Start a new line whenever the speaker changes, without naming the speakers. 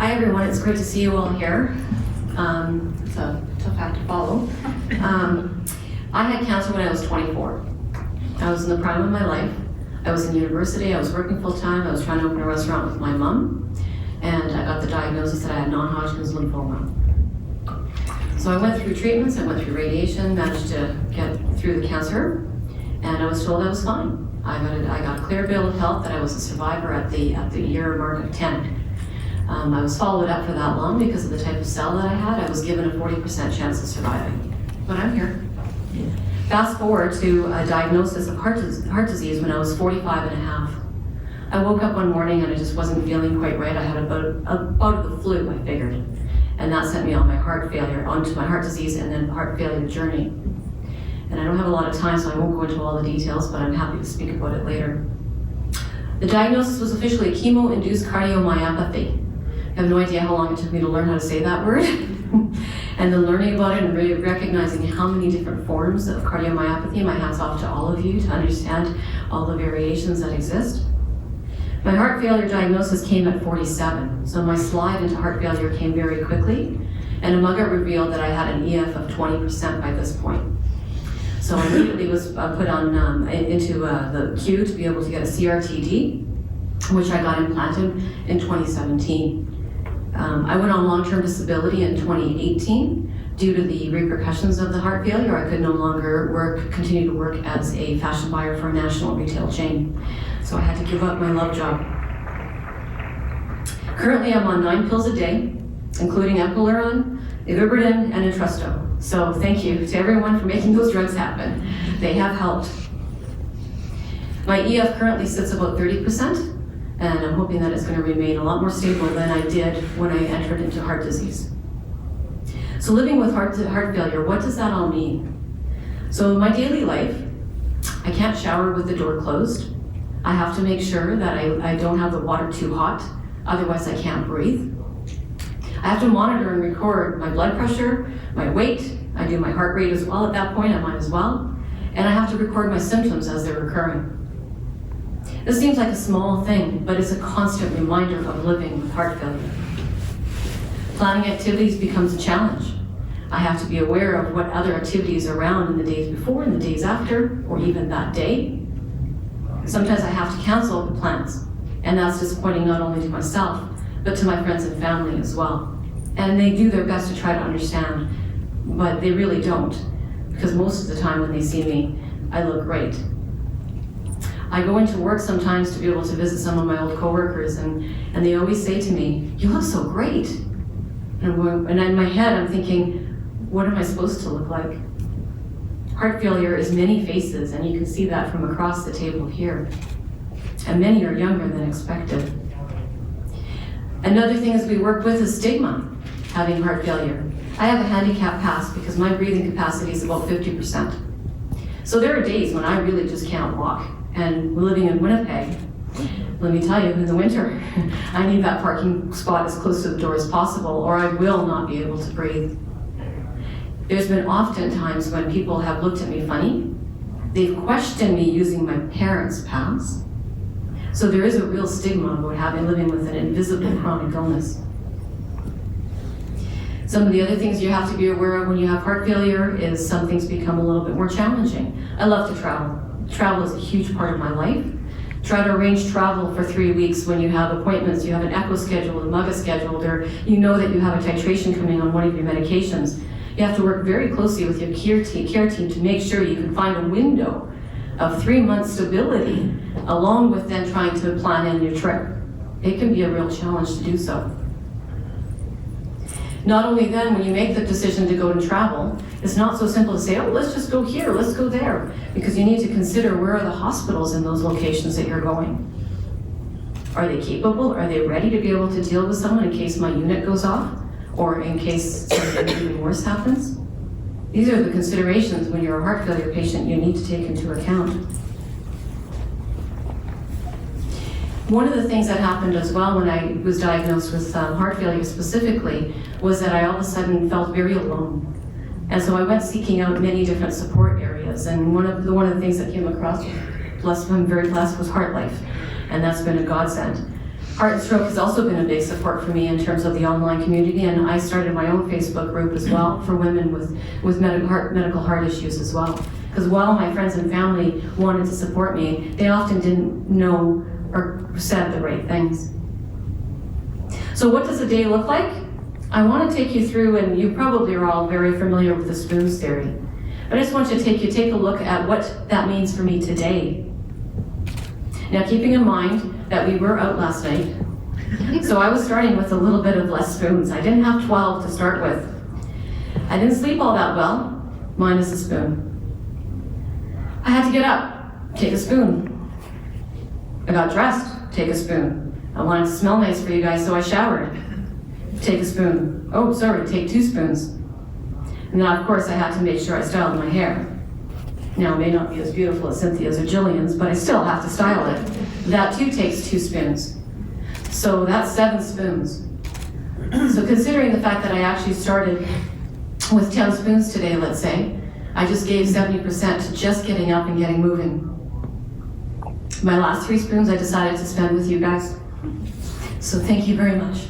Hi everyone, it's great to see you all here. It's a tough act to follow. I had cancer when I was 24. I was in the prime of my life. I was in university, I was working full time, I was trying to open a restaurant with my mom, and I got the diagnosis that I had non-Hodgkin's lymphoma. So I went through treatments, I went through radiation, managed to get through the cancer, and I was told I was fine. I got a clear bill of health that I was a survivor at the year mark of 10. I was followed up for that long because of the type of cell that I had. I was given a 40% chance of surviving, but I'm here. Fast forward to a diagnosis of heart disease when I was 45 and a half. I woke up one morning and I just wasn't feeling quite right. I had a bout of the flu, I figured. And that sent me on my heart failure, onto my heart disease and then heart failure journey. And I don't have a lot of time, so I won't go into all the details, but I'm happy to speak about it later. The diagnosis was officially a chemo-induced cardiomyopathy. I have no idea how long it took me to learn how to say that word. And then learning about it and really recognizing how many different forms of cardiomyopathy, my hats off to all of you to understand all the variations that exist. My heart failure diagnosis came at 47, so my slide into heart failure came very quickly, and a mugger revealed that I had an EF of 20% by this point. So I immediately was put on into the queue to be able to get a CRTD, which I got implanted in 2017. I went on long-term disability in 2018 due to the repercussions of the heart failure. I could no longer continue to work as a fashion buyer for a national retail chain. So I had to give up my love job. Currently, I'm on 9 pills a day, including Epiluron, Ibuprofen, and Entresto. So thank you to everyone for making those drugs happen. They have helped. My EF currently sits about 30%. And I'm hoping that it's going to remain a lot more stable than I did when I entered into heart disease. So living with heart failure, what does that all mean? So in my daily life, I can't shower with the door closed. I have to make sure that I don't have the water too hot, otherwise I can't breathe. I have to monitor and record my blood pressure, my weight. I do my heart rate as well at that point, I might as well. And I have to record my symptoms as they're occurring. This seems like a small thing, but it's a constant reminder of living with heart failure. Planning activities becomes a challenge. I have to be aware of what other activities are around in the days before and the days after, or even that day. Sometimes I have to cancel the plans, and that's disappointing not only to myself, but to my friends and family as well. And they do their best to try to understand, but they really don't, because most of the time when they see me, I look great. I go into work sometimes to be able to visit some of my old coworkers, and they always say to me, "You look so great." And in my head, I'm thinking, what am I supposed to look like? Heart failure is many faces, and you can see that from across the table here. And many are younger than expected. Another thing is we work with is stigma, having heart failure. I have a handicap pass because my breathing capacity is about 50%. So there are days when I really just can't walk. And living in Winnipeg, let me tell you, in the winter, I need that parking spot as close to the door as possible, or I will not be able to breathe. There's been often times when people have looked at me funny. They've questioned me using my parents' pass. So there is a real stigma about living with an invisible chronic illness. Some of the other things you have to be aware of when you have heart failure is some things become a little bit more challenging. I love to travel. Travel is a huge part of my life. Try to arrange travel for 3 weeks when you have appointments, you have an echo scheduled, a MUGA scheduled, or you know that you have a titration coming on one of your medications. You have to work very closely with your care team to make sure you can find a window of 3 months stability, along with then trying to plan in your trip. It can be a real challenge to do so. Not only then, when you make the decision to go and travel, it's not so simple to say, oh, let's just go here, let's go there, because you need to consider where are the hospitals in those locations that you're going. Are they capable? Are they ready to be able to deal with someone in case my unit goes off, or in case something even worse happens? These are the considerations when you're a heart failure patient you need to take into account. One of the things that happened as well when I was diagnosed with heart failure specifically was that I all of a sudden felt very alone. And so I went seeking out many different support areas, and one of the things that came across, I'm very blessed, was Hart Life, and that's been a godsend. Heart and Stroke has also been a big support for me in terms of the online community, and I started my own Facebook group as well for women with medical heart issues as well. Because while my friends and family wanted to support me, they often didn't know or said the right things. So what does a day look like? I want to take you through, and you probably are all very familiar with the spoons theory, but I just want you to take a look at what that means for me today. Now, keeping in mind that we were out last night, so I was starting with a little bit of less spoons. I didn't have 12 to start with. I didn't sleep all that well, minus a spoon. I had to get up, take a spoon. I got dressed, take a spoon. I wanted to smell nice for you guys, so I showered. Take a spoon. Oh, sorry, take 2 spoons. And then, of course, I had to make sure I styled my hair. Now, it may not be as beautiful as Cynthia's or Jillian's, but I still have to style it. That too takes 2 spoons. So that's 7 spoons. So considering the fact that I actually started with 10 spoons today, let's say, I just gave 70% to just getting up and getting moving. My last 3 spoons I decided to spend with you guys. So thank you very much.